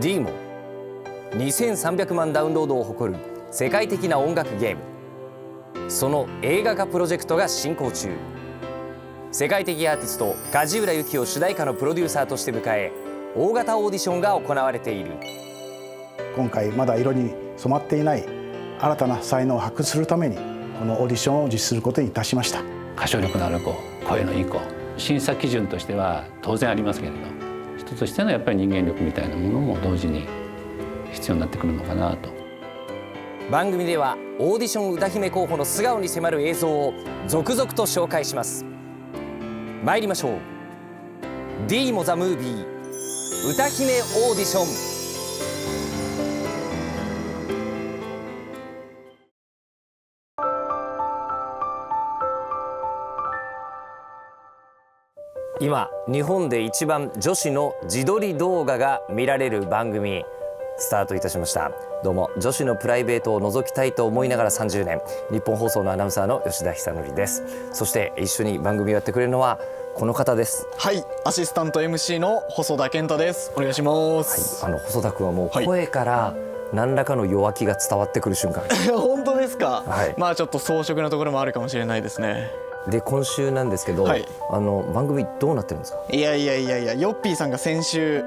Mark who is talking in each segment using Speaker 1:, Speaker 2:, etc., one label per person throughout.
Speaker 1: DEMO 2300万ダウンロードを誇る世界的な音楽ゲーム、その映画化プロジェクトが進行中。世界的アーティスト梶浦由記を主題歌のプロデューサーとして迎え、大型オーディションが行われている。
Speaker 2: 今回まだ色に染まっていない新たな才能を発掘するためにこのオーディションを実施することにいたしました。
Speaker 3: 歌唱力のある子、声のいい子、審査基準としては当然ありますけれど、人としてのやっぱり人間力みたいなものも同時に必要になってくるのかなと。
Speaker 1: 番組ではオーディション歌姫候補の素顔に迫る映像を続々と紹介します。参りましょう。 DEMO The Movie 歌姫オーディション。今日本で一番女子の自撮り動画が見られる番組スタートいたしました。どうも、女子のプライベートを覗きたいと思いながら30年、日本放送のアナウンサーの吉田久典です。そして一緒に番組をやってくれるのはこの方です。
Speaker 4: はい、アシスタント MC の細田健太です。お願いします。
Speaker 1: はい、細田君はもう声から何らかの弱気が伝わってくる瞬間、
Speaker 4: 本当ですか。
Speaker 1: はい、
Speaker 4: まあちょっと装飾なところもあるかもしれないですね。
Speaker 1: で今週なんですけど、
Speaker 4: はい、
Speaker 1: 番組どうなってるんですか？
Speaker 4: いやヨッピーさんが先週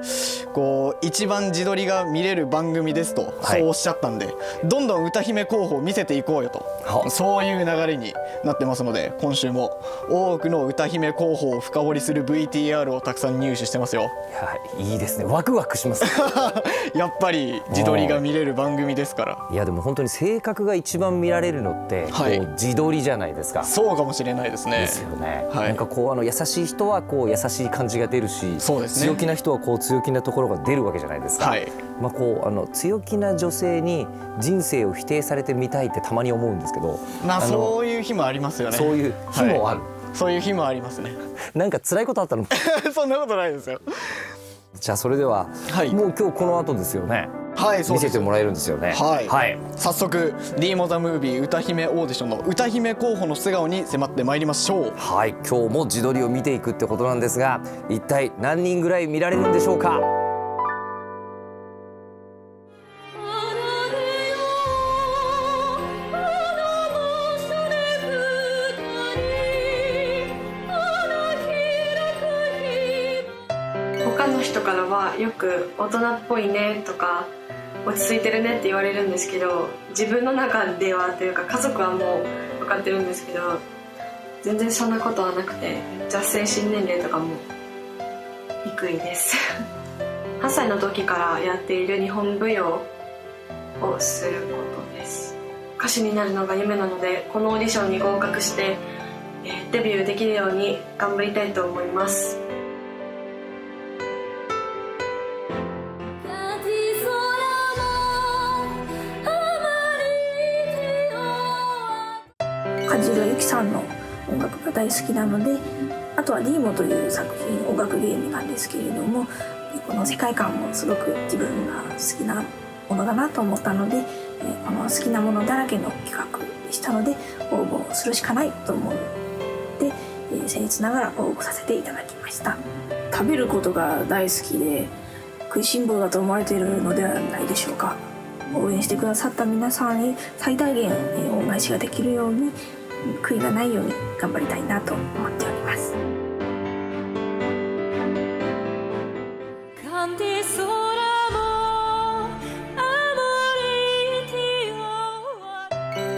Speaker 4: 一番自撮りが見れる番組ですと、
Speaker 1: はい、
Speaker 4: そうおっしゃったんで、どんどん歌姫候補を見せていこうよと、そういう流れになってますので、今週も多くの歌姫候補を深掘りする VTR をたくさん入手してますよ。
Speaker 1: いや、いいですね。ワクワクします
Speaker 4: やっぱり自撮りが見れる番組ですから。
Speaker 1: いやでも本当に性格が一番見られるのって、
Speaker 4: はい、
Speaker 1: 自撮りじゃないですか。
Speaker 4: そうかもしれないですね。
Speaker 1: ですよね。
Speaker 4: はい、
Speaker 1: なんか優しい人は優しい感じが出るし、
Speaker 4: そうですね、
Speaker 1: 強気な人は強気なところが出るわけじゃないですか。
Speaker 4: はい、
Speaker 1: 強気な女性に人生を否定されてみたいってたまに思うんですけど、
Speaker 4: そういう日もありますよね。
Speaker 1: そういう日もある、
Speaker 4: はい、そういう日もありますね。
Speaker 1: なんか辛いことあったの？
Speaker 4: そんなことないですよ。
Speaker 1: じゃあそれでは、はい、もう今日この後ですよね。はい、見せてもらえるんですよね。
Speaker 4: はい、はい、早速 DEMO The Movie 歌姫オーディションの歌姫候補の素顔に迫ってまいりましょう。
Speaker 1: はい、今日も自撮りを見ていくってことなんですが、一体何人ぐらい見られるんでしょうか？
Speaker 5: 他の人からはよく大人っぽいねとか落ち着いてるねって言われるんですけど、自分の中ではというか家族はもう分かってるんですけど、全然そんなことはなくて、じゃあ精神年齢とかも低いです8歳の時からやっている日本舞踊をすることです。歌手になるのが夢なので、このオーディションに合格してデビューできるように頑張りたいと思います。
Speaker 6: 梶浦由記さんの音楽が大好きなので、あとは DEMO という作品、音楽ゲームなんですけれども、この世界観もすごく自分が好きなものだなと思ったので、この好きなものだらけの企画でしたので、応募するしかないと思って僭越ながら応募させていただきました。食べることが大好きで食いしん坊だと思われているのではないでしょうか。応援してくださった皆さんに最大限恩返しができるように、悔いがないように頑張りたいなと思っております。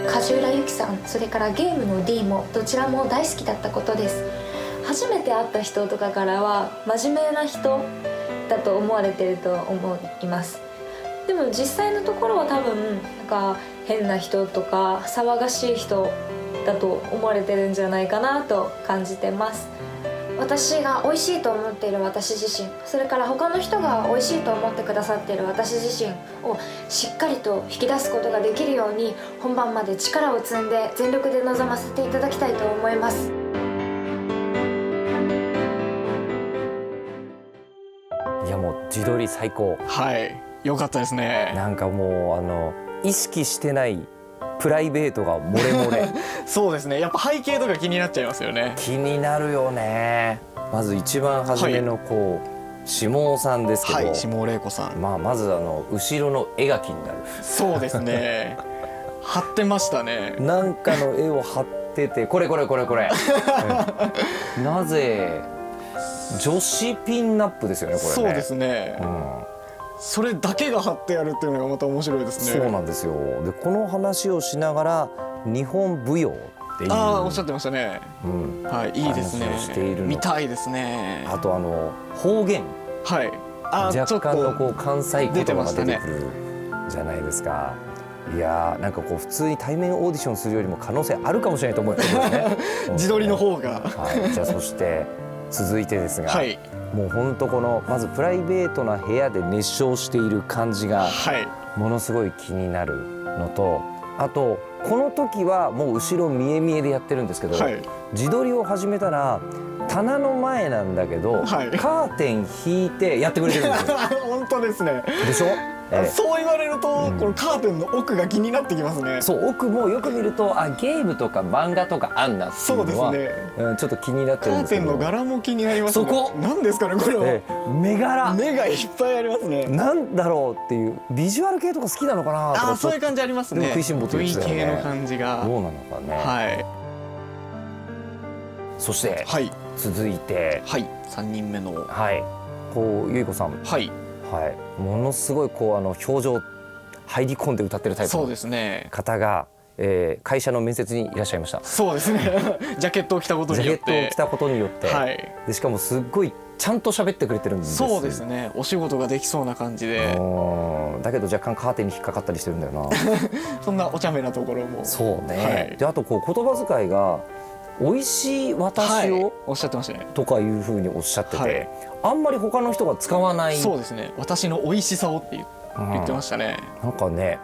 Speaker 7: 梶浦由記さん、それからゲームの DEMO、どちらも大好きだったことです。初めて会った人とかからは真面目な人だと思われてると思います。でも実際のところは多分変な人とか騒がしい人だと思われてるんじゃないかなと感じてます。私が美味しいと思っている私自身、それから他の人が美味しいと思ってくださっている私自身をしっかりと引き出すことができるように、本番まで力を積んで全力で臨ませていただきたいと思います。
Speaker 1: いやもう自撮り最高。
Speaker 4: はい、良かったですね。
Speaker 1: なんかもう意識してないプライベートが漏れ漏れ
Speaker 4: そうですね、やっぱ背景とか気になっちゃいますよね。
Speaker 1: 気になるよね。まず一番初めの下尾さんですけど、
Speaker 4: はい、下尾玲子さん。
Speaker 1: まず後ろの絵描きになる
Speaker 4: そうですね。貼ってましたね。
Speaker 1: なんかの絵を貼ってて、これなぜ女子ピンナップですよねこれね。
Speaker 4: そうですね、それだけが貼ってあるっていうのがまた面白いですね。
Speaker 1: そうなんですよ。でこの話をしながら日本舞踊っていう、
Speaker 4: おっしゃってましたね。はい、いいですね。
Speaker 1: 話をしているの
Speaker 4: 見たいですね。
Speaker 1: あと方言、
Speaker 4: はい、
Speaker 1: 若干のこう関西言葉が出て
Speaker 4: 出て
Speaker 1: くるじゃないですか。いやなんかこう普通に対面オーディションするよりも可能性あるかもしれないと思うんですね。
Speaker 4: 自撮りの方が。
Speaker 1: はい、じゃあそして続いてですが、
Speaker 4: はい、
Speaker 1: もう本当このまずプライベートな部屋で熱唱している感じがものすごい気になるのと、あとこの時はもう後ろ見え見えでやってるんですけど、
Speaker 4: はい、
Speaker 1: 自撮りを始めたら棚の前なんだけど、
Speaker 4: はい、
Speaker 1: カーテン引いてやってくれてるんですよ。
Speaker 4: 本当ですね。
Speaker 1: でしょ？
Speaker 4: そう言われると、このカーテンの奥が気になってきますね。
Speaker 1: そう奥もよく見るとゲームとか漫画とかあんなっていうのは
Speaker 4: そうですね、
Speaker 1: ちょっと気になってるんですけど、
Speaker 4: カーテンの柄も気になりますね。
Speaker 1: そこ
Speaker 4: 何ですかねこれは。
Speaker 1: 目柄
Speaker 4: 目がいっぱいありますね。
Speaker 1: なんだろうっていう、ビジュアル系とか好きなのかなとか、
Speaker 4: そういう感じありますね。
Speaker 1: 食いしん坊と言ってたよね。
Speaker 4: V 系の感じが
Speaker 1: どうなのかね。
Speaker 4: はい。
Speaker 1: そして、
Speaker 4: はい、
Speaker 1: 続いて、
Speaker 4: はい、3人目の、
Speaker 1: はい、こうゆいこさん、
Speaker 4: はい、
Speaker 1: はい、ものすごいこう表情入り込んで歌ってるタイプの方が、会社の面接にいらっしゃいました。
Speaker 4: そうですね。ジャケットを着たことによって。
Speaker 1: ジャケットを着たことによって、
Speaker 4: はい、
Speaker 1: でしかもすっごいちゃんと喋ってくれてるんです。
Speaker 4: そうですね。お仕事ができそうな感じで。
Speaker 1: だけど若干カーテンに引っかかったりしてるんだよな。
Speaker 4: そんなお茶目なところも。
Speaker 1: そうね。
Speaker 4: はい、
Speaker 1: であとこう言葉遣いが美味しい私を、
Speaker 4: おっしゃってましたね。
Speaker 1: とかいうふうにおっしゃってて、あんまり他の人が使わない。
Speaker 4: そうですね。私の美味しさをって言ってましたね。
Speaker 1: なんかね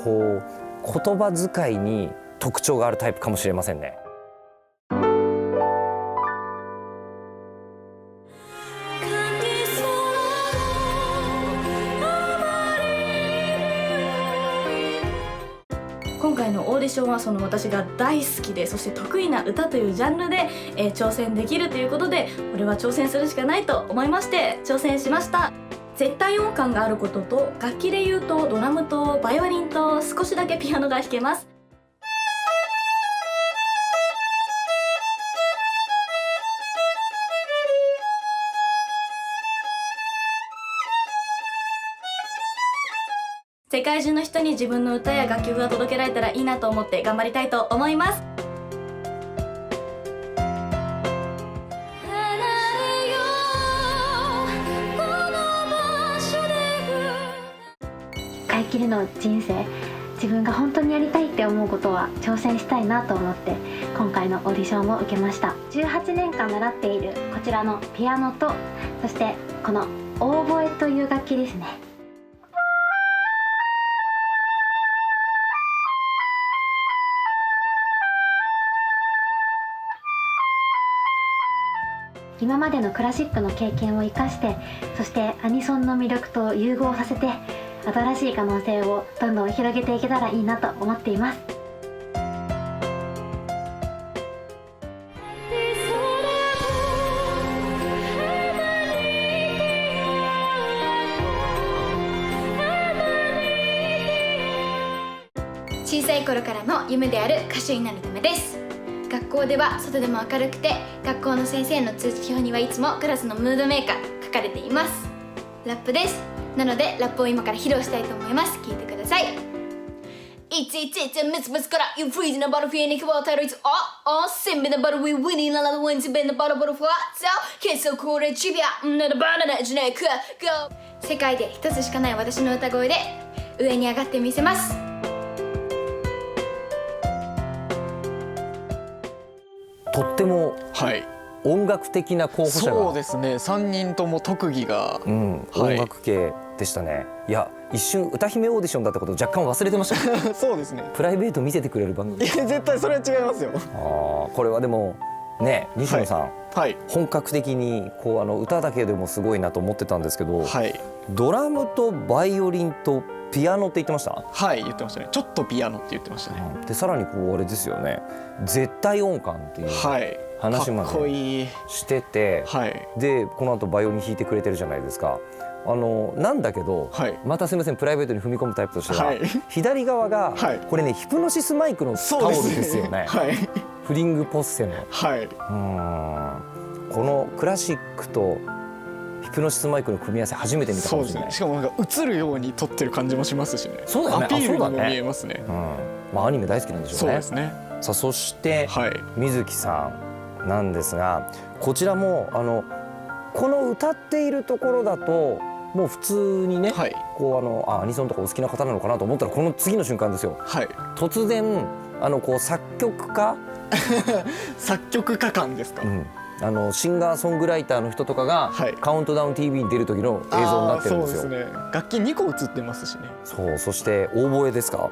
Speaker 1: こう言葉遣いに特徴があるタイプかもしれませんね。
Speaker 8: 今回のオーディションはその私が大好きで、そして得意な歌というジャンルで、挑戦できるということで、これは挑戦するしかないと思いまして挑戦しました。絶対音感があることと、楽器で言うとドラムとバイオリンと少しだけピアノが弾けます。世界中の人に自分の歌や楽曲が届けられたらいいなと思って頑張りたいと思います。
Speaker 9: 使い切りの人生、自分が本当にやりたいって思うことは挑戦したいなと思って今回のオーディションを受けました。18年間習っているこちらのピアノと、そしてこのオーボエという楽器ですね。今までのクラシックの経験を生かして、そしてアニソンの魅力と融合させて、新しい可能性をどんどん広げていけたらいいなと思っています。
Speaker 10: 小さい頃からの夢である歌手になるためです。学校では外でも明るくて、学校の先生の通知表にはいつもクラスのムードメーカー書かれています。ラップです。なのでラップを今から披露したいと思います。聞いてください。It's Miss Cara, you freezing a bottle feeling water, it's all sipping the bottle, we winning another one to bend the bottle flat, so kiss so cool and chibia, not a banana, Janeka, go. 世界で一つしかない私の歌声で上に上がってみせます。
Speaker 1: とっても音楽的な候補者が、
Speaker 4: そうですね。3人とも特技が、
Speaker 1: 音楽系でしたね。いや一瞬歌姫オーディションだったことを若干忘れてました
Speaker 4: そうですね。
Speaker 1: プライベート見せてくれる番組。
Speaker 4: 絶対それは違いますよ。
Speaker 1: これはでもね、西野さん、本格的にこう歌だけでもすごいなと思ってたんですけど、ドラムとバイオリンとピアノって言ってました？
Speaker 4: はい、言ってましたね。ちょっとピアノって言ってましたね。
Speaker 1: でさらにこうあれですよね、絶対音感っていう、話ま
Speaker 4: かっこいい
Speaker 1: でしてて、
Speaker 4: はい、
Speaker 1: でこの後バイオリン弾いてくれてるじゃないですか。なんだけど、
Speaker 4: はい、
Speaker 1: またすみませんプライベートに踏み込むタイプとしては、
Speaker 4: はい、
Speaker 1: 左側が、はい、これねヒプノシスマイクのタオルですよね。
Speaker 4: はい、
Speaker 1: フリングポッセの、
Speaker 4: はい、
Speaker 1: このクラシックとヒプノシスマイクの組み合わせ初めて見たかもしれない。
Speaker 4: しかもなんか映るように撮ってる感じもしますしね。
Speaker 1: そうだよね。
Speaker 4: アピールにも見えますね。
Speaker 1: まあアニメ大好きなんでしょうね。
Speaker 4: そうですね。
Speaker 1: さあそして、はい、水木さんなんですが、こちらもこの歌っているところだともう普通にね、はい、こうアニソンとかお好きな方なのかなと思ったらこの次の瞬間ですよ。はい、突然こう作曲家
Speaker 4: 作曲家感ですか。
Speaker 1: シンガーソングライターの人とかが、はい、カウントダウン TV に出る時の映像になってるんですよ。
Speaker 4: そうですね。楽器2個映ってますしね。
Speaker 1: そう、そしてオーボエですか。は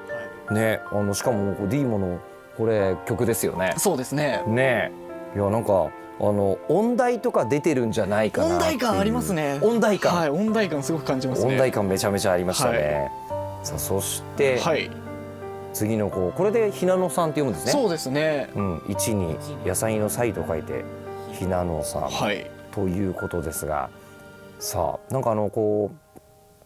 Speaker 1: い、ね、しかもディーモのこれ曲ですよね。
Speaker 4: そうですね。
Speaker 1: ね、いやなんか音大とか出てるんじゃないかな。
Speaker 4: 音大感ありますね。
Speaker 1: 音大感。
Speaker 4: はい、音大感すごく感じますね。
Speaker 1: 音大感めちゃめちゃありましたね。はい、さあそして、はい、次のこれでひなのさんって読むんですね。
Speaker 4: そうですね。
Speaker 1: 一に野菜の菜と書いてひなのさん、はい、ということですが、さあなんか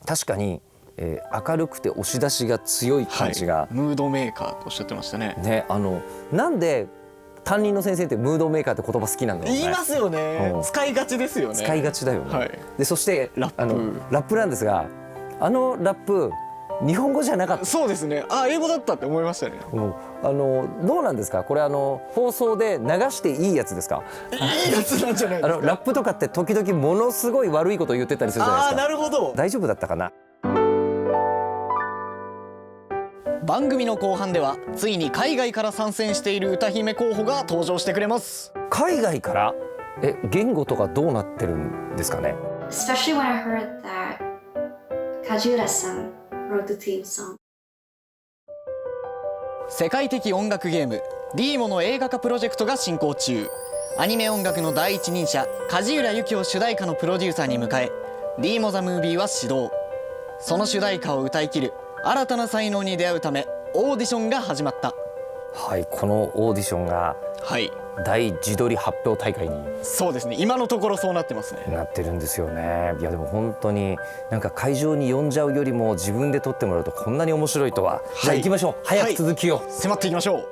Speaker 1: 確かに、明るくて押し出しが強い感じが、
Speaker 4: はい、ムードメーカーとおっしゃってましたね。
Speaker 1: ね、なんで担任の先生ってムードメーカーって言葉好きなんだろうね。
Speaker 4: 言いますよね。使いがちですよね。
Speaker 1: 使いがちだよね。はい、でそして
Speaker 4: ラ
Speaker 1: ップなんですが、ラップ日本語じゃなかった。
Speaker 4: そうですね。英語だったって思いましたね。
Speaker 1: どうなんですか。これ放送で流していいやつですか。
Speaker 4: いいやつなんじゃないですか。
Speaker 1: ラップとかって時々ものすごい悪いこと言ってたりするじゃないですか。
Speaker 4: なるほど。
Speaker 1: 大丈夫だったかな。
Speaker 4: 番組の後半ではついに海外から参戦している歌姫候補が登場してくれます。
Speaker 1: 海外から？言語とかどうなってるんですかね。
Speaker 11: Especially when I heard that Kajura-san wrote the theme song.
Speaker 4: 世界的音楽ゲームディーモの映画化プロジェクトが進行中。アニメ音楽の第一人者梶浦由記を主題歌のプロデューサーに迎え、ディーモザムービーは始動。その主題歌を歌い切る新たな才能に出会うためオーディションが始まった。
Speaker 1: はい、このオーディションが、はい、大自撮り発表大会に、
Speaker 4: そうですね、今のところそうなってますね。
Speaker 1: なってるんですよね。いやでも本当になんか会場に呼んじゃうよりも自分で撮ってもらうとこんなに面白いとは。じゃあ行きましょう。早く続きを、
Speaker 4: 迫っていきましょう。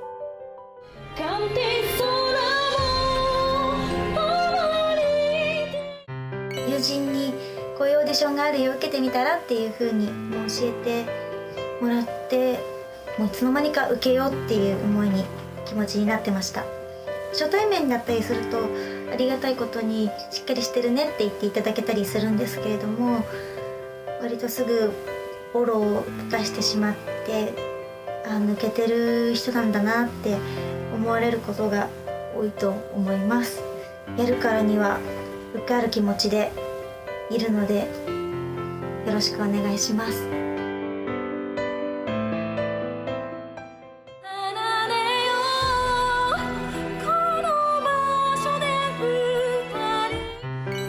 Speaker 12: 友人にこういうオーディションがあるよ、受けてみたらっていう風に教えてもらって、もういつの間にか受けようっていう思いに気持ちになってました。初対面だったりするとありがたいことにしっかりしてるねって言っていただけたりするんですけれども、割とすぐボロを出してしまって、抜けてる人なんだなって思われることが多いと思います。やるからには受かる気持ちでいるのでよろしくお願いします。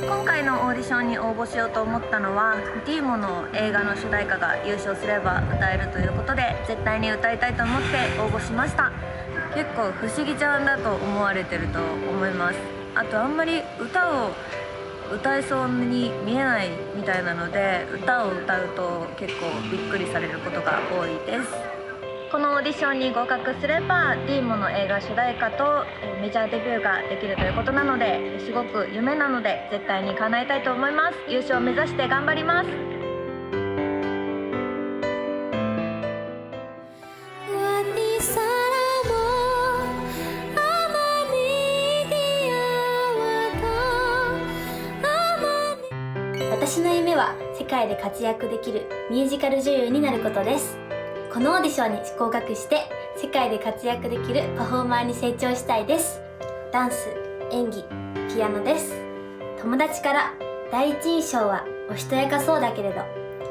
Speaker 6: 今回のオーディションに応募しようと思ったのは、ディーモの映画の主題歌が優勝すれば歌えるということで、絶対に歌いたいと思って応募しました。結構不思議ちゃんだと思われてると思います。あとあんまり歌を歌えそうに見えないみたいなので、歌を歌うと結構びっくりされることが多いです。このオーディションに合格すればディーモの映画主題歌とメジャーデビューができるということなので、すごく夢なので絶対に叶えたいと思います。優勝を目指して頑張ります。
Speaker 9: 私の夢は世界で活躍できるミュージカル女優になることです。このオーディションに合格して世界で活躍できるパフォーマーに成長したいです。ダンス、演技、ピアノです。友達から第一印象はおしとやかそうだけれど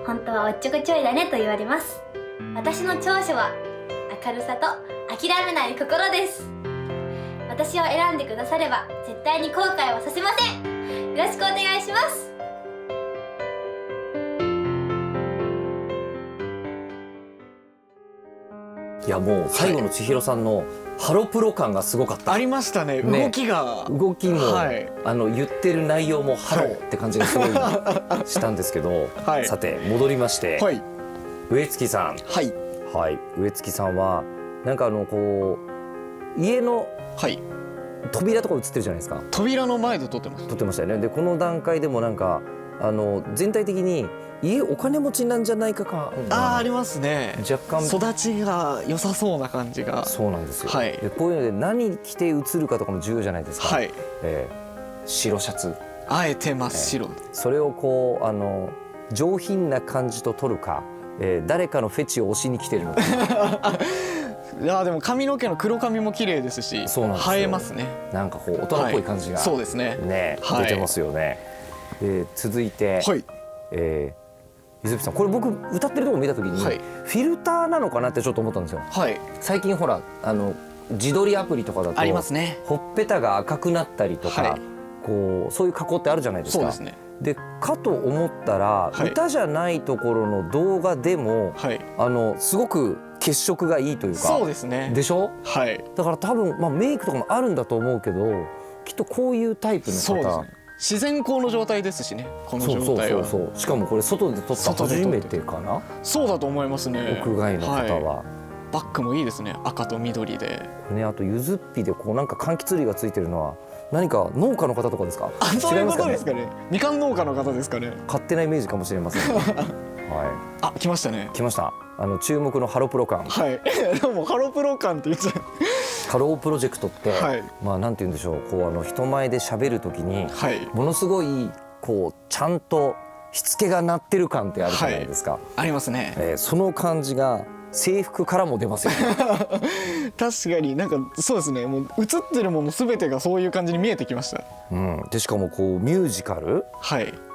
Speaker 9: 本当はおっちょこちょいだねと言われます。私の長所は明るさと諦めない心です。私を選んでくだされば絶対に後悔はさせません。よろしくお願いします。
Speaker 1: いやもう最後の千尋さんのハロプロ感がすごかった。
Speaker 4: ありましたね。動きが、
Speaker 1: 動きも、
Speaker 4: はい、
Speaker 1: 言ってる内容もハローって感じがすごいしたんですけど、はい、さて戻りまして、はい、植月さん、はい、はい、植月さんはなんかこう家の、はい、扉とか映ってるじゃないですか。
Speaker 4: 扉の前で撮ってました。
Speaker 1: 撮ってましたよね。でこの段階でもなんか全体的に家お金持ちなんじゃないかか、
Speaker 4: ありますね。
Speaker 1: 若干
Speaker 4: 育ちが良さそうな感じが。
Speaker 1: そうなんですよ、
Speaker 4: はい、
Speaker 1: でこういうので何着て映るかとかも重要じゃないですか、はい、白シャツ、
Speaker 4: あえて真っ白、
Speaker 1: それをこう上品な感じと撮るか、誰かのフェチを押しに来てるのか
Speaker 4: いやでも髪の毛の黒髪も綺麗ですし、そうなんですよ、映えますね。
Speaker 1: なんかこう大人っぽい感じが、
Speaker 4: そうですね、
Speaker 1: 出てますよね。続いて、はい、ゆずぴさん、これ僕歌ってるとこ見た時に、はい、フィルターなのかなってちょっと思ったんですよ。はい、最近ほら自撮りアプリとかだとありますね。ほっぺたが赤くなったりとか、はい、こうそういう加工ってあるじゃないですか。そうですね。でかと思ったら、はい、歌じゃないところの動画でも、はい、すごく血色がいいというか。そうですね。でしょ。はい。だから多分、メイクとかもあるんだと思うけど、きっとこういうタイプの方。そうですね。
Speaker 4: 自然光の状態ですしね、この状態は。そう。しかもこれ外で撮った初めてかな。そうだと思いますね。
Speaker 1: 屋外の方は。
Speaker 4: バッグもいいですね、赤と緑で。
Speaker 1: ね、あとゆずっぴでこうなんか柑橘類がついてるのは何か農家の方とかですか？
Speaker 4: そういうことですかね。みかん農家の方ですかね。
Speaker 1: 勝手なイメージかもしれません。はい。
Speaker 4: あ、来ましたね。
Speaker 1: 来ました。注目のハロプロ感。
Speaker 4: はい。でもハロプロ感って言っちゃう。
Speaker 1: ハロープロジェクトって、はい、なんて言うんでしょう、こう人前で喋るときに、はい、ものすごいこうちゃんとしつけが鳴ってる感ってあるじゃないですか。はい、
Speaker 4: ありますね。
Speaker 1: その感じが制服からも出ますよね。
Speaker 4: 確かになんかそうですね。もう映ってるものすべてがそういう感じに見えてきました。
Speaker 1: うん。でしかもこうミュージカル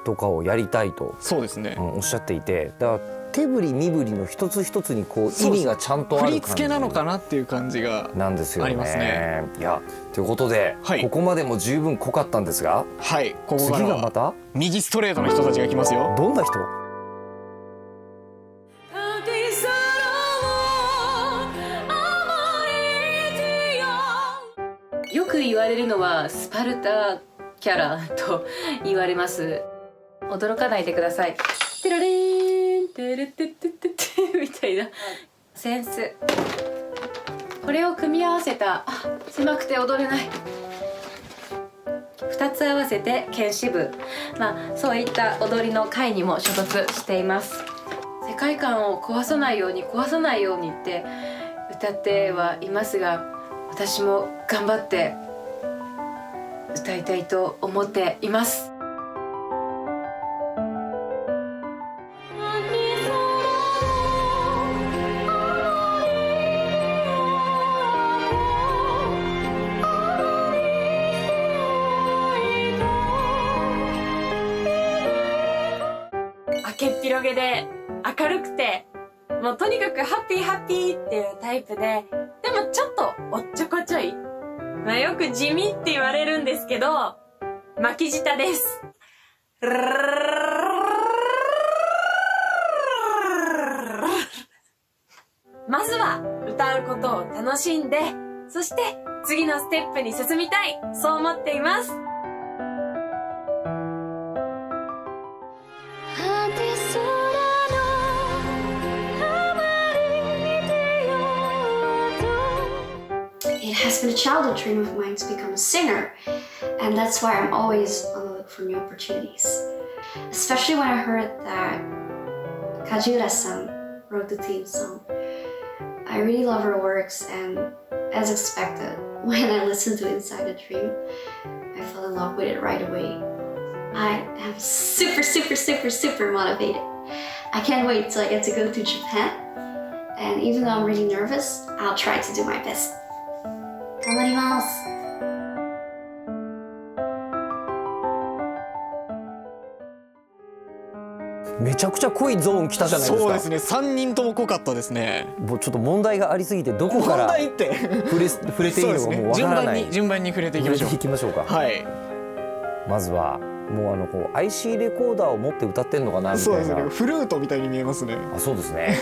Speaker 1: とかをやりたいと、
Speaker 4: そうですね、
Speaker 1: おっしゃっていて、だから手振り身振りの一つ一つにこう意味がちゃんとある感じ。
Speaker 4: 振り付けなのかなっていう感じがなんですよね。ありますね。
Speaker 1: いやということで、はい、ここまでも十分濃かったんですが、
Speaker 4: はい、ここから
Speaker 1: 次がまた
Speaker 4: 右ストレートの人たちが来ますよ。
Speaker 1: どんな人？
Speaker 13: よく言われるのはスパルタキャラと言われます。驚かないでください。テラレーンテレテテテテみたいなセンス。これを組み合わせた、狭くて踊れない。2つ合わせて剣士部、そういった踊りの会にも所属しています。世界観を壊さないようにって歌ってはいますが、私も頑張って歌いたいと思っています。
Speaker 5: 明けっぴろげで明るくて、もうとにかくハッピーハッピーっていうタイプで、でもちょっとおっちょこちょい、よく地味って言われるんですけど、巻き舌です。まずは歌うことを楽しんで、そして次のステップに進みたい、そう思っています。
Speaker 11: It has been a childhood dream of mine to become a singer, and that's why I'm always on the look for new opportunities. Especially when I heard that Kajiura-san wrote the theme song. I really love her works, and as expected, when I listened to Inside a Dream, I fell in love with it right away. I am super motivated. I can't wait till I get to go to Japan, and even though I'm really nervous, I'll try to do my best. 頑張ります。
Speaker 1: めちゃくちゃ濃いゾーン来たじゃないですか。
Speaker 4: そうですね、3人とも濃かったですね。
Speaker 1: もうちょっと問題がありすぎて、どこから触れていいのかもうわからない。
Speaker 4: 順番に触れていきましょう。
Speaker 1: 行きましょうか。はい。まずはもうこう IC レコーダーを持って歌ってんのかなみたいな。
Speaker 4: そうですね。フルートみたいに見えますね。
Speaker 1: そうですね。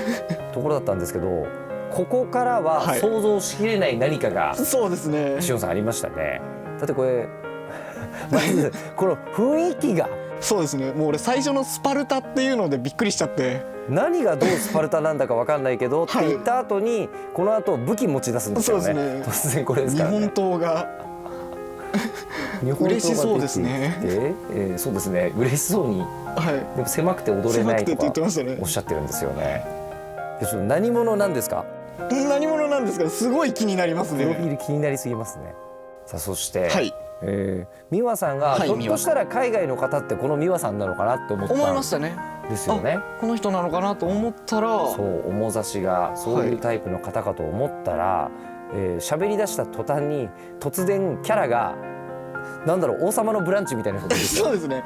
Speaker 1: ところだったんですけど、ここからは想像しきれない何かが、
Speaker 4: そうですね、
Speaker 1: しおんさんありましたね。だってこれまずこの雰囲気が、
Speaker 4: そうですね、もう俺最初のスパルタっていうのでびっくりしちゃって、
Speaker 1: 何がどうスパルタなんだか分かんないけどって言った後にこの後武器持ち出すんですよね。
Speaker 4: そうですね、
Speaker 1: 突然これですからね。
Speaker 4: 日本刀が嬉しそうですね。
Speaker 1: そうですね、嬉しそうに、でも狭くて踊れないとかおっしゃってるんですよね。何者なんですか？
Speaker 4: 何者なんですか？すごい気になりますね。
Speaker 1: プロフィール気になりすぎますね。さあそして、美和さんが、ひょっとしたら海外の方ってこの美和さんなのかなって思い
Speaker 4: ましたね。
Speaker 1: ですよね。
Speaker 4: この人なのかなと思ったら、
Speaker 1: そう面差しがそういうタイプの方かと思ったら、喋り出した途端に突然キャラがなんだろう、王様のブランチみたいなことですよ。
Speaker 4: そうですね、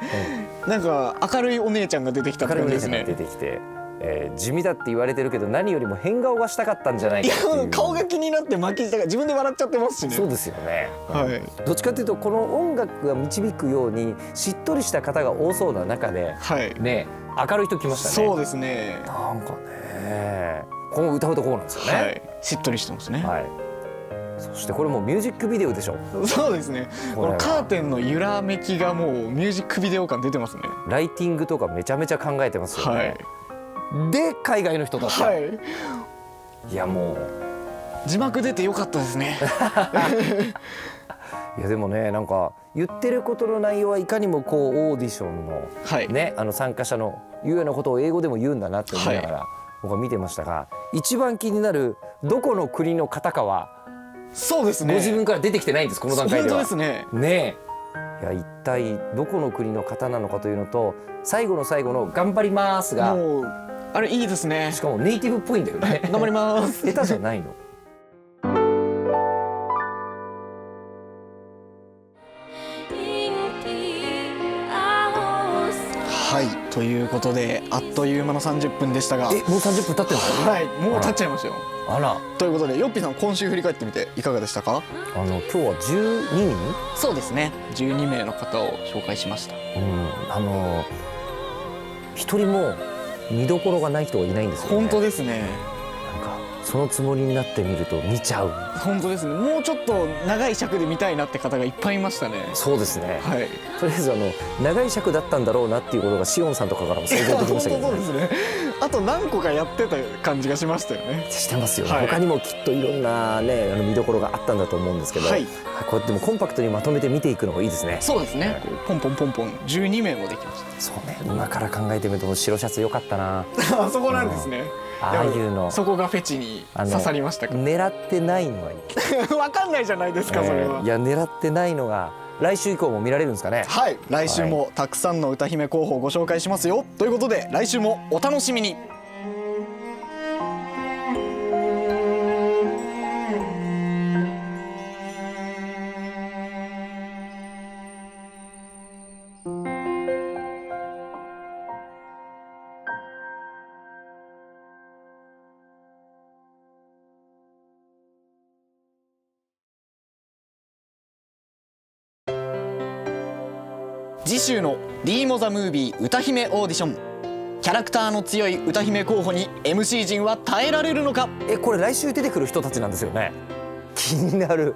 Speaker 4: なんか明るいお姉ちゃんが出てきた感じですね。
Speaker 1: 明るいお姉ちゃんが出てきて、地味だって言われてるけど何よりも変顔がしたかったんじゃないかっていう。
Speaker 4: 顔が気になって巻き舌が自分で笑っちゃってますしね。
Speaker 1: そうですよね、どっちかっていうとこの音楽が導くようにしっとりした方が多そうな中で、ね、明るい人来ましたね。
Speaker 4: そうですね、
Speaker 1: なんかね、この歌うとこうなんですよね、
Speaker 4: しっとりしてますね。
Speaker 1: そしてこれもミュージックビデオでしょ。
Speaker 4: そうですね、このカーテンの揺らめきがもうミュージックビデオ感出てますね。
Speaker 1: ライティングとかめちゃめちゃ考えてますよね、で海外の人だった、いやもう
Speaker 4: 字幕出てよかったですね。
Speaker 1: いやでもね、なんか言ってることの内容はいかにもこうオーディションの、ね、参加者の言うようなことを英語でも言うんだなって思いながら僕は見てましたが、一番気になるどこの国の方かは
Speaker 4: そうですね、
Speaker 1: ご自分から出てきてないんです、この段階では。
Speaker 4: 本当ですね。
Speaker 1: ねえ、いや一体どこの国の方なのかというのと、最後の最後の頑張りますが、
Speaker 4: もうあれいいですね。
Speaker 1: しかもネイティブっぽいんだよね。
Speaker 4: 頑張ります。
Speaker 1: 下手じゃないの。
Speaker 4: はい、ということであっという間の30分でしたが、
Speaker 1: もう30分経ってるの？
Speaker 4: はい、もう経っちゃいましたよ。
Speaker 1: あら。
Speaker 4: ということでヨッピーさん、今週振り返ってみていかがでしたか？
Speaker 1: 今日は12人？
Speaker 4: そうですね、12名の方を紹介しました。
Speaker 1: 一人も見どころがない人がいないんですよね。
Speaker 4: 本当ですね。
Speaker 1: なんかそのつもりになってみると見ちゃう。
Speaker 4: 本当ですね。もうちょっと長い尺で見たいなって方がいっぱいいましたね。
Speaker 1: そうですね。
Speaker 4: はい。
Speaker 1: とりあえず長い尺だったんだろうなっていうことがシオンさんとかからも想像できましたけど、
Speaker 4: そうですね。あと何個かやってた感じがしましたよね。
Speaker 1: してますよね。他にもきっといろんなね見どころがあったんだと思うんですけど、こうやってもコンパクトにまとめて見ていくのがいいですね。
Speaker 4: そうですね。ポンポンポンポン12名もできました。
Speaker 1: そうね。今から考えてみると白シャツ良かったな。
Speaker 4: あそこなんですね。
Speaker 1: ああいうの。
Speaker 4: そこがフェチに刺さりましたか。
Speaker 1: 狙ってないのがいい。
Speaker 4: わかんないじゃないですかそれは。
Speaker 1: いや狙ってないのが来週以降も見られるんですかね。
Speaker 4: はい。来週もたくさんの歌姫候補をご紹介しますよ。ということで来週もお楽しみに。次週の D モザムービー歌姫オーディション、キャラクターの強い歌姫候補に MC 陣は耐えられるのか。
Speaker 1: これ来週出てくる人たちなんですよね。気になる。